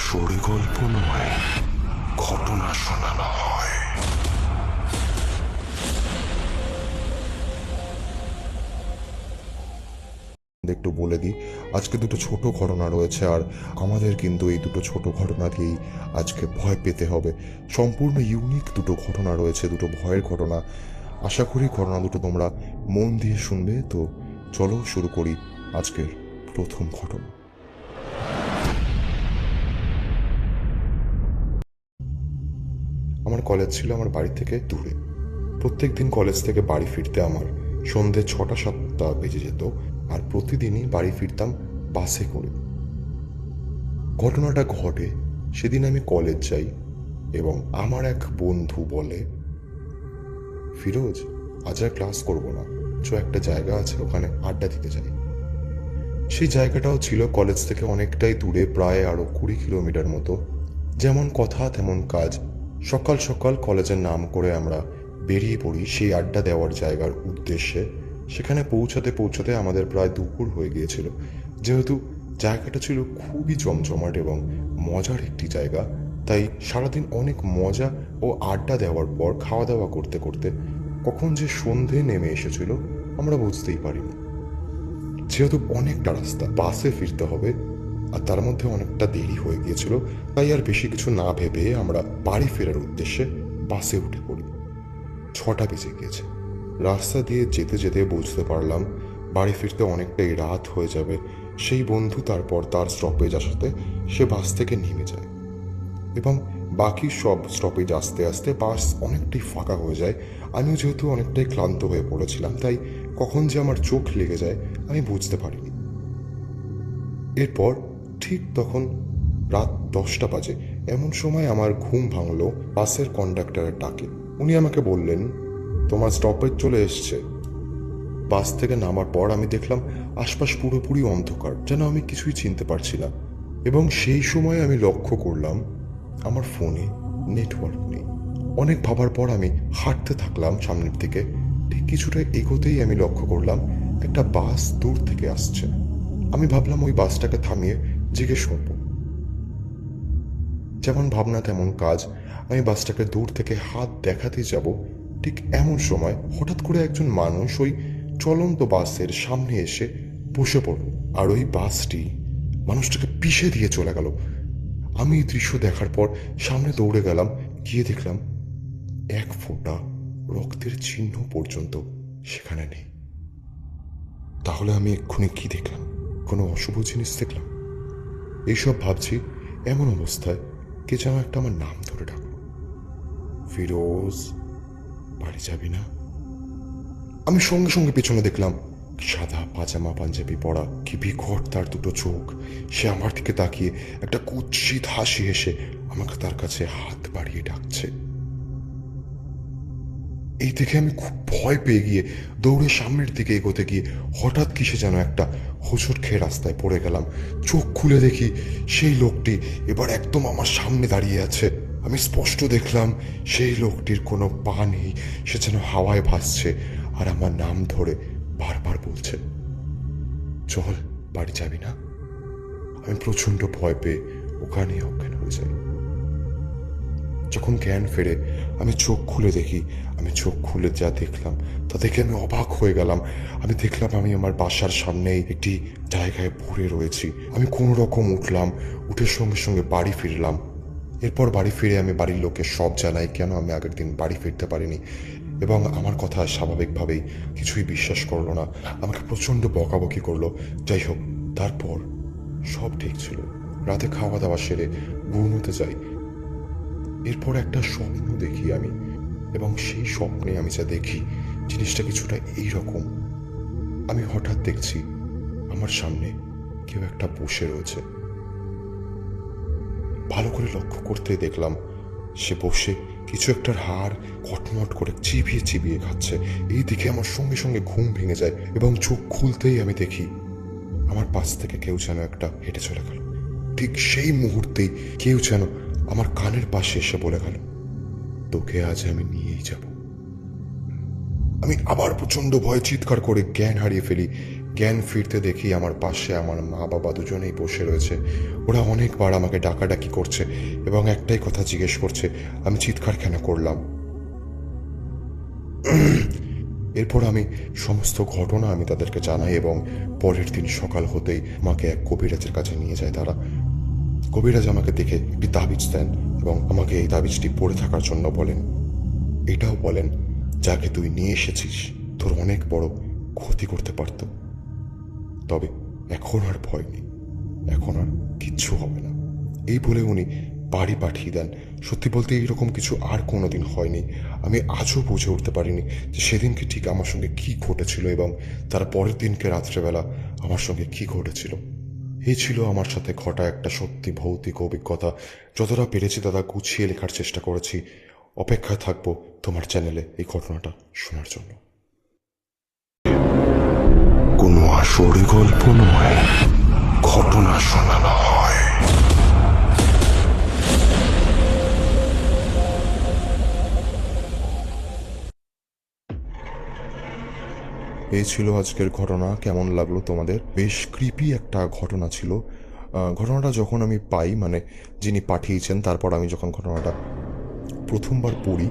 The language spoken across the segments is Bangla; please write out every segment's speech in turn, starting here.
আসরে গল্প নয়, ঘটনা শোনানো হয়। একটু বলে দিই, আজকে দুটো ছোট ঘটনা রয়েছে, আর আমাদের কিন্তু এই দুটো ছোট ঘটনা দিয়েই আজকে ভয় পেতে হবে। সম্পূর্ণ ইউনিক দুটো ঘটনা রয়েছে, দুটো ভয়ের ঘটনা। আশা করি ঘটনা দুটো তোমরা মন দিয়ে শুনবে। তো চলো শুরু করি আজকের প্রথম ঘটনা। আমার কলেজ ছিল আমার বাড়ি থেকে দূরে। প্রত্যেক দিন কলেজ থেকে বাড়ি ফিরতে আমার সন্ধে 6টা-7টা বেজে যেত, আর প্রতিদিনই বাড়ি ফিরতাম বাসে করে। ঘটনাটা ঘটে সেদিন আমি কলেজ যাই এবং আমার এক বন্ধু বলে, ফিরোজ, আজ আর ক্লাস করবো না, একটা জায়গা আছে, ওখানে আড্ডা দিতে যাই। সেই জায়গাটাও ছিল কলেজ থেকে অনেকটাই দূরে, প্রায় আরো 20 কিলোমিটার মতো। যেমন কথা তেমন কাজ, সকাল সকাল কলেজের নাম করে আমরা বেরিয়ে পড়ি সেই আড্ডা দেওয়ার জায়গার উদ্দেশ্যে। সেখানে পৌঁছাতে পৌঁছাতে আমাদের প্রায় দুপুর হয়ে গিয়েছিল। যেহেতু জায়গাটা ছিল খুবই জমজমাট এবং মজার একটি জায়গা, তাই সারাদিন অনেক মজা ও আড্ডা দেওয়ার পর খাওয়া দাওয়া করতে করতে কখন যে সন্ধে নেমে এসেছিল আমরা বুঝতেই পারিনি। যেহেতু অনেকটা রাস্তা বাসে ফিরতে হবে, আর তার মধ্যে অনেকটা দেরি হয়ে গিয়েছিল, তাই আর বেশি কিছু না ভেবে আমরা বাড়ি ফেরার উদ্দেশ্যে বাসে উঠে পড়ি। 6টা বেজে গিয়েছে। রাস্তা দিয়ে যেতে যেতে বুঝতে পারলাম বাড়ি ফিরতে অনেকটাই রাত হয়ে যাবে। সেই বন্ধু তারপর তার স্টপেজ আসাতে সে বাস থেকে নেমে যায় এবং বাকি সব স্টপেজ আস্তে আস্তে বাস অনেকটাই ফাঁকা হয়ে যায়। আমিও যেহেতু অনেকটাই ক্লান্ত হয়ে পড়েছিলাম, তাই কখন যে আমার চোখ লেগে যায় আমি বুঝতে পারিনি। এরপর ঠিক তখন রাত 10টা বাজে। এমন সময় আমার ঘুম ভাঙলো বাসের কন্ডাক্টরের ডাকে। উনি আমাকে বললেন, তোমার স্টপেজ চলে এসছে। বাস থেকে নামার পর আমি দেখলাম আশপাশ পুরোপুরি অন্ধকার, যেন আমি কিছুই চিনতে পারছি না। এবং সেই সময় আমি লক্ষ্য করলাম আমার ফোনে নেটওয়ার্ক নেই। অনেক ভাবার পর আমি হাঁটতে থাকলাম সামনের দিকে। ঠিক কিছুটা এগোতেই আমি লক্ষ্য করলাম একটা বাস দূর থেকে আসছে। আমি ভাবলাম ওই বাসটাকে থামিয়ে জিজ্ঞেস করব। যেমন ভাবনা তেমন কাজ, আমি বাসটাকে দূর থেকে হাত দেখাতে যাব, ঠিক এমন সময় হঠাৎ করে একজন মানুষ ওই চলন্ত বাসের সামনে এসে বসে পড়ল, আর ওই বাসটি মানুষটাকে পিষে দিয়ে চলে গেল। আমি এই দৃশ্য দেখার পর সামনে দৌড়ে গেলাম, গিয়ে দেখলাম এক ফোঁটা রক্তের চিহ্ন পর্যন্ত সেখানে নেই। তাহলে আমি এক্ষুনি কি দেখলাম? কোনো অশুভ জিনিস দেখলাম? এইসব ভাবছি, এমন অবস্থায় কে যেন একটা আমার নাম ধরে ডাকলো, ফিরোজ, বাড়ি যাবি না? আমি সঙ্গে সঙ্গে পেছনে দেখলাম সাদা পাজামা পাঞ্জাবি পরা, কি বিকট তার দুটো চোখ। সে আমার দিকে তাকিয়ে একটা কুৎসিত হাসি হেসে আমাকে তার কাছে হাত বাড়িয়ে ডাকছে। এই দেখে আমি খুব ভয় পেয়ে গিয়ে দৌড়ে সামনের দিকে এগোতে গিয়ে হঠাৎ কিসে যেন একটা হোঁচট খেয়ে রাস্তায় পড়ে গেলাম। চোখ খুলে দেখি সেই লোকটি এবার একদম আমার সামনে দাঁড়িয়ে আছে। আমি স্পষ্ট দেখলাম সেই লোকটির কোনো পা নেই, সে যেন হাওয়ায় ভাসছে আর আমার নাম ধরে বারবার বলছে, চল, বাড়ি যাবি না? আমি প্রচণ্ড ভয় পেয়ে ওখানেই অজ্ঞান হয়ে যাই। যখন জ্ঞান ফেরে আমি চোখ খুলে দেখি, আমি চোখ খুলে যা দেখলাম তা দেখে আমি অবাক হয়ে গেলাম। আমি দেখলাম আমি আমার বাসার সামনেই একটি জায়গায় পড়ে রয়েছি। আমি কোনো রকম উঠলাম, উঠে সঙ্গে সঙ্গে বাড়ি ফিরলাম। এরপর বাড়ি ফিরে আমি বাড়ির লোককে সব জানাই কেন আমি আগের দিন বাড়ি ফিরতে পারিনি, এবং আমার কথা স্বাভাবিকভাবেই কিছুই বিশ্বাস করলো না, আমাকে প্রচণ্ড বকাবকি করলো। যাই হোক, তারপর সব ঠিক ছিল। রাতে খাওয়া দাওয়া সেরে ঘুমোতে যাই। এরপর একটা স্বপ্ন দেখি আমি, এবং সেই স্বপ্নে আমি যা দেখি জিনিসটা কিছুটা এইরকম। আমি হঠাৎ দেখছি আমার সামনে কেউ একটা বসে রয়েছে। ভালো করে লক্ষ্য করতে দেখলাম সে বসে কিছু একটার হাড় কটমট করে চিবিয়ে চিবিয়ে খাচ্ছে। এই দেখে আমার সঙ্গে সঙ্গে ঘুম ভেঙে যায়, এবং চোখ খুলতেই আমি দেখি আমার পাশ থেকে কেউ যেন একটা হেঁটে চলে গেল। ঠিক সেই মুহূর্তেই কেউ যেন আমার কানের পাশে এসে বলে গেল, তোকে আজ আমি নিয়েই যাব। আমি আবার প্রচন্ড ভয়ে চিৎকার করে জ্ঞান হারিয়ে ফেলি জ্ঞান ফিরতে দেখি আমার পাশে আমার মা বাবা দুজনেই বসে রয়েছে। ওরা অনেকবার আমাকে ডাকাডাকি করছে এবং একটাই কথা জিজ্ঞেস করছে আমি চিৎকার কেন করলাম। এরপর আমি সমস্ত ঘটনা আমি তাদেরকে জানাই এবং পরের দিন সকাল হতেই আমাকে এক কবিরাজের কাছে নিয়ে যায় তারা। কবিরাজ আমাকে দেখে একটি তাবিজ দেন এবং আমাকে এই তাবিজটি পড়ে থাকার জন্য বলেন। এটাও বলেন, যাকে তুই নিয়ে এসেছিস তোর অনেক বড় ক্ষতি করতে পারত, তবে এখন আর ভয় নেই, এখন আর কিচ্ছু হবে না। এই বলে উনি বাড়ি পাঠিয়ে দেন। সত্যি বলতে এইরকম কিছু আর কোনোদিন হয়নি। আমি আজও বুঝে উঠতে পারিনি যে সেদিনকে ঠিক আমার সঙ্গে কি ঘটেছিল এবং তার পরের দিনকে রাত্রেবেলা আমার সঙ্গে কি ঘটেছিল। এই ছিল আমার সাথে ঘটা একটা সত্যি ভৌতিক অভিজ্ঞতা। যতটা পেরেছি দাদা গুছিয়ে লেখার চেষ্টা করেছি। অপেক্ষায় থাকবো তোমার চ্যানেলে এই ঘটনাটা শোনার জন্য। কোনো আসরে গল্প নয়, ঘটনা শোনানো হয়। এই ছিল আজকের ঘটনা। কেমন লাগলো তোমাদের? বেশ ক্রিপি একটা ঘটনা ছিল। ঘটনাটা যখন আমি পাই, মানে যিনি পাঠিয়েছেন, তারপর আমি যখন ঘটনাটা প্রথমবার পড়ি,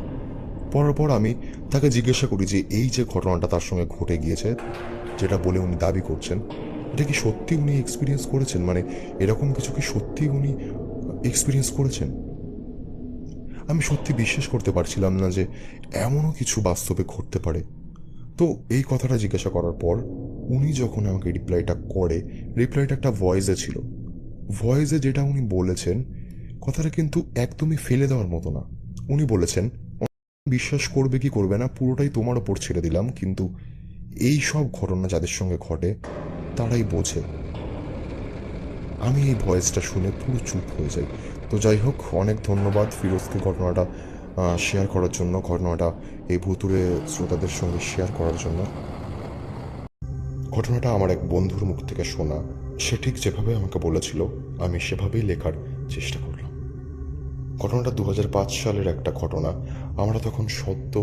পড়ার পর আমি তাকে জিজ্ঞাসা করি যে এই যে ঘটনাটা তার সঙ্গে ঘটে গিয়েছে, যেটা বলে উনি দাবি করছেন, এটা কি সত্যি উনি এক্সপিরিয়েন্স করেছেন? মানে এরকম কিছু কি সত্যি উনি এক্সপিরিয়েন্স করেছেন? আমি সত্যি বিশ্বাস করতে পারছিলাম না যে এমনও কিছু বাস্তবে ঘটতে পারে। তো এই কথাটা জিজ্ঞাসা করার পর উনি যখন আমাকে রিপ্লাইটা একটা ভয়েসে ছিল। ভয়েসে যেটা উনি বলেছেন, কথাটা কিন্তু একদমই ফেলে দেওয়ার মতো না। উনি বলেছেন, বিশ্বাস করবে কি করবে না পুরোটাই তোমার ওপর ছেড়ে দিলাম, কিন্তু এই সব ঘটনা যাদের সঙ্গে ঘটে তারাই বোঝে। আমি এই ভয়েসটা শুনে পুরো চুপ হয়ে যাই। তো যাই হোক, অনেক ধন্যবাদ ফিরোজকে ঘটনাটা শেয়ার করার জন্য, ঘটনাটা এই ভুতুরে শ্রোতাদের সঙ্গে শেয়ার করার জন্য। ঘটনাটা আমার এক বন্ধুর মুখ থেকে শোনা। সে ঠিক যেভাবে আমাকে বলেছিল আমি সেভাবেই লেখার চেষ্টা করলাম। ঘটনাটা 2005 সালের একটা ঘটনা। আমরা তখন সদ্য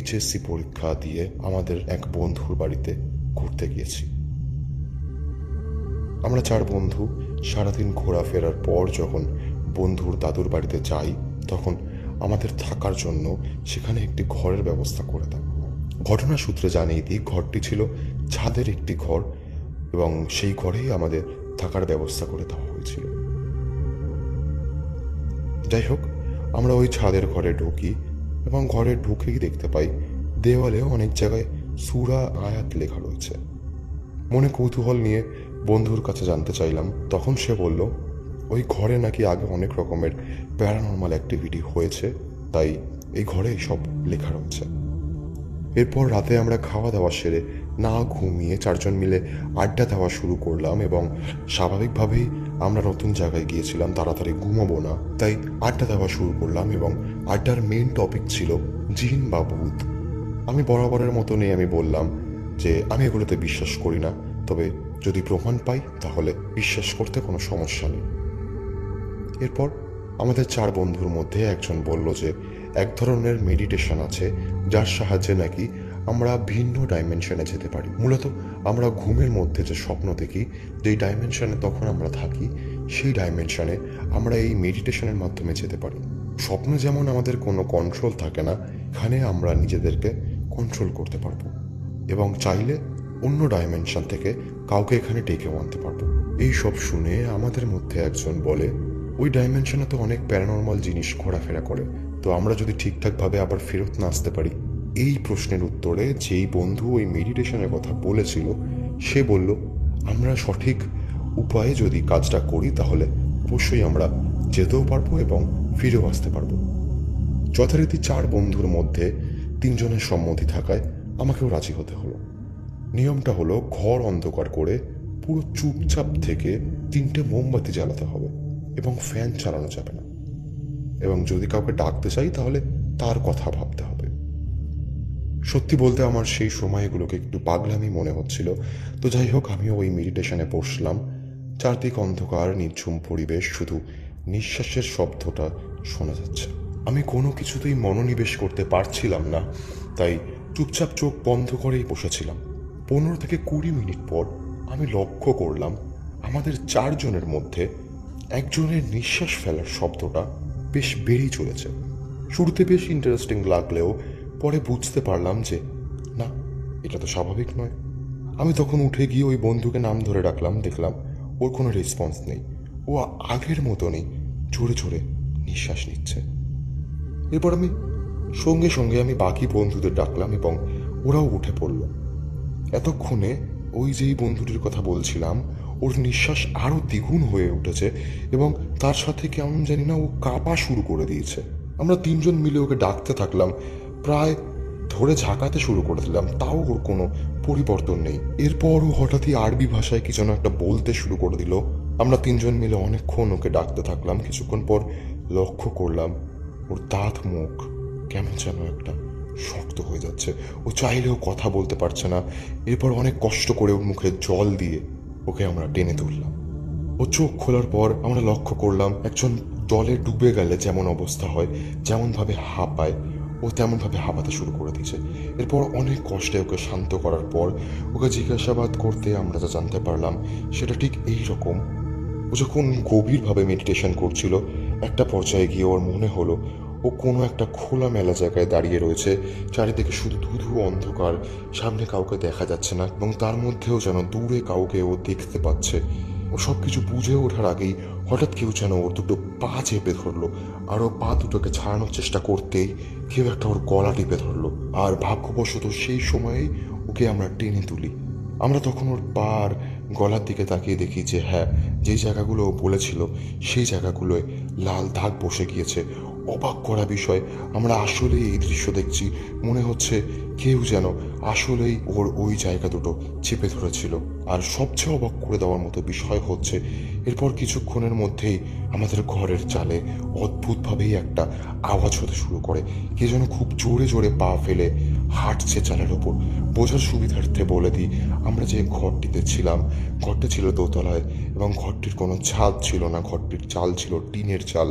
HSC পরীক্ষা দিয়ে আমাদের এক বন্ধুর বাড়িতে ঘুরতে গিয়েছি। আমরা 4 বন্ধু সারাদিন ঘোরাফেরার পর যখন বন্ধুর দাদুর বাড়িতে যাই, তখন আমাদের থাকার জন্য সেখানে একটি ঘরের ব্যবস্থা করে দেওয়া হয়। ঘটনা সূত্রে জানিয়ে দিই, ঘরটি ছিল ছাদের একটি ঘর এবং সেই ঘরেই আমাদের থাকার ব্যবস্থা করে দেওয়া হয়েছিল। যাই হোক, আমরা ওই ছাদের ঘরে ঢুকি এবং ঘরে ঢুকেই দেখতে পাই দেওয়ালে অনেক জায়গায় সূরা আয়াত লেখা রয়েছে। মনে কৌতূহল নিয়ে বন্ধুর কাছে জানতে চাইলাম। তখন সে বলল ওই ঘরে নাকি আগে অনেক রকমের প্যারানর্মাল অ্যাক্টিভিটি হয়েছে, তাই এই ঘরে সব লেখা রয়েছে। এরপর রাতে আমরা খাওয়া দাওয়া সেরে না ঘুমিয়ে 4 জন মিলে আড্ডা দেওয়া শুরু করলাম এবং স্বাভাবিকভাবেই আমরা নতুন জায়গায় গিয়েছিলাম, তাড়াতাড়ি ঘুমাবো না, তাই আড্ডা দেওয়া শুরু করলাম এবং আড্ডার মেইন টপিক ছিল জিন বা ভূত। আমি বরাবরের মতনই আমি বললাম যে আমি এগুলোতে বিশ্বাস করি না, তবে যদি প্রমাণ পাই তাহলে বিশ্বাস করতে কোনো সমস্যা নেই। এরপর আমাদের 4 বন্ধুর মধ্যে একজন বলল যে এক ধরনের মেডিটেশন আছে যার সাহায্যে নাকি আমরা ভিন্ন ডাইমেনশনে যেতে পারি। মূলত আমরা ঘুমের মধ্যে যে স্বপ্ন দেখি, যেই ডাইমেনশনে তখন আমরা থাকি, সেই ডাইমেনশনে আমরা এই মেডিটেশনের মাধ্যমে যেতে পারি। স্বপ্নে যেমন আমাদের কোনো কন্ট্রোল থাকে না, এখানে আমরা নিজেদেরকে কন্ট্রোল করতে পারবো এবং চাইলে অন্য ডাইমেনশন থেকে কাউকে এখানে ডেকেও আনতে পারবো। এই সব শুনে আমাদের মধ্যে একজন বলে ওই ডাইমেনশনে তো অনেক প্যারানর্মাল জিনিস ঘোরাফেরা করে, তো আমরা যদি ঠিকঠাকভাবে আবার ফেরত না আসতে পারি। এই প্রশ্নের উত্তরে যেই বন্ধু ওই মেডিটেশনের কথা বলেছিল সে বলল আমরা সঠিক উপায়ে যদি কাজটা করি তাহলে অবশ্যই আমরা যেতেও পারবো এবং ফিরেও আসতে পারবো। যথারীতি 4 বন্ধুর মধ্যে 3 জনের সম্মতি থাকায় আমাকেও রাজি হতে হলো। নিয়মটা হলো ঘর অন্ধকার করে পুরো চুপচাপ থেকে 3টে মোমবাতি জ্বালাতে হবে এবং ফ্যান চালানো যাবে না, এবং যদি কাউকে ডাকতে চাই তাহলে তার কথা ভাবতে হবে। সত্যি বলতে আমার সেই সময়গুলোকে একটু পাগলামি মনে হচ্ছিল। তো যাই হোক, আমিও ওই মেডিটেশনে বসলাম। চারদিক অন্ধকার, নিঝুম পরিবেশ, শুধু নিঃশ্বাসের শব্দটা শোনা যাচ্ছে। আমি কোনো কিছুতেই মনোনিবেশ করতে পারছিলাম না, তাই চুপচাপ চোখ বন্ধ করেই বসেছিলাম। 15 থেকে 20 মিনিট পর আমি লক্ষ্য করলাম আমাদের চারজনের মধ্যে একজনের নিঃশ্বাস ফেলার শব্দটা বেশ বেড়েই চলেছে। শুরুতে বেশ ইন্টারেস্টিং লাগলেও পরে বুঝতে পারলাম যে না, এটা তো স্বাভাবিক নয়। আমি তখন উঠে গিয়ে ওই বন্ধুকে নাম ধরে ডাকলাম, দেখলাম ওর কোনো রেসপন্স নেই। ও আগের মতনই জোরে জোরে নিঃশ্বাস নিচ্ছে। এরপর সঙ্গে সঙ্গে আমি বাকি বন্ধুদের ডাকলাম এবং ওরাও উঠে পড়ল। এতক্ষণে ওই যেই বন্ধুটির কথা বলছিলাম, ওর নিঃশ্বাস আরও দ্বিগুণ হয়ে উঠেছে এবং তার সাথে কেমন জানি না ও কাঁপা শুরু করে দিয়েছে। আমরা তিনজন মিলে ওকে ডাকতে থাকলাম, প্রায় ধরে ঝাঁকাতে শুরু করে দিলাম, তাও ওর কোনো পরিবর্তন নেই। এরপর ও হঠাৎই আরবি ভাষায় কি যেন একটা বলতে শুরু করে দিল। আমরা তিনজন মিলে অনেকক্ষণ ওকে ডাকতে থাকলাম। কিছুক্ষণ পর লক্ষ্য করলাম ওর দাঁত মুখ কেমন যেন একটা শক্ত হয়ে যাচ্ছে। ও চাইলেও কথা বলতে পারছে না। এরপর অনেক কষ্ট করে ওর মুখে জল দিয়ে ওকে আমরা টেনে তুললাম। ও চোখ খোলার পর আমরা লক্ষ্য করলাম একজন জলে ডুবে গেলে যেমন অবস্থা হয়, যেমনভাবে হাঁপায়, ও তেমনভাবে হাঁপাতে শুরু করে দিয়েছে। এরপর অনেক কষ্টে ওকে শান্ত করার পর ওকে জিজ্ঞাসাবাদ করতে আমরা যা জানতে পারলাম সেটা ঠিক এই রকম। ও যখন গভীরভাবে মেডিটেশন করছিল, একটা পর্যায়ে গিয়ে ওর মনে হলো ও কোনো একটা খোলামেলা জায়গায় দাঁড়িয়ে রয়েছে। চারিদিকে শুধু ধুধু অন্ধকার, সামনে কাউকে দেখা যাচ্ছে না এবং তার মধ্যেও যেন দূরে কাউকে ও দেখতে পাচ্ছে। ও সব কিছু বুঝে ওঠার আগেই হঠাৎ কেউ যেন ওর দুটো পা চেপে ধরলো, আর ও পা দুটোকে ছাড়ানোর চেষ্টা করতেই কেউ একটা ওর গলা টিপে ধরলো। আর ভাগ্যবশত সেই সময়েই ওকে আমরা টেনে তুলি। আমরা তখন ওর পা আর গলার দিকে তাকিয়ে দেখি যে হ্যাঁ, যেই জায়গাগুলো ও বলেছিল সেই জায়গাগুলোয় লাল দাগ বসে গিয়েছে। অবাক করা বিষয়, আমরা আসলেই এই দৃশ্য দেখছি। মনে হচ্ছে কেউ যেন আসলেই ওর ওই জায়গা দুটো চেপে ধরেছিল। আর সবচেয়ে অবাক করে দেওয়ার মতো বিষয় হচ্ছে এরপর কিছুক্ষণের মধ্যেই আমাদের ঘরের চালে অদ্ভুতভাবেই একটা আওয়াজ হতে শুরু করে। কে যেন খুব জোরে জোরে পা ফেলে হাঁটছে চালের ওপর। বোঝার সুবিধার্থে বলে দিই, আমরা যে ঘরটিতে ছিলাম, ঘরটি ছিল দোতলায় এবং ঘরটির কোনো ছাদ ছিল না। ঘরটির চাল ছিল টিনের চাল।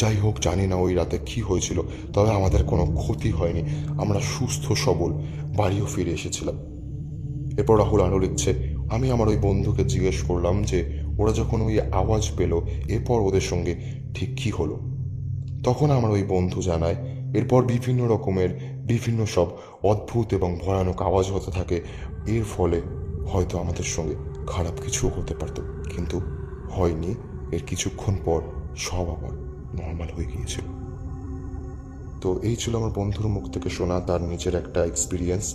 যাই হোক, জানি না ওই রাতে কি হয়েছিল, তবে আমাদের কোনো ক্ষতি হয়নি। আমরা সুস্থ সবল বাড়িও ফিরে এসেছিলাম। এরপর রাহুল আরও লিখছে, আমি আমার ওই বন্ধুকে জিজ্ঞেস করলাম যে ওরা যখন ওই আওয়াজ পেল এরপর ওদের সঙ্গে ঠিক কী হলো। তখন আমার ওই বন্ধু জানায় এরপর বিভিন্ন রকমের বিভিন্ন সব অদ্ভুত এবং ভয়ানক আওয়াজ হতে থাকে। এর ফলে হয়তো আমাদের সঙ্গে খারাপ কিছু হতে পারত, কিন্তু হয়নি। এর কিছুক্ষণ পর সব আবার নর্মাল হয়ে গিয়েছিল। তো এই ছিল আমার বন্ধুর মুখ থেকে শোনা তার নিজের একটা এক্সপিরিয়েন্স।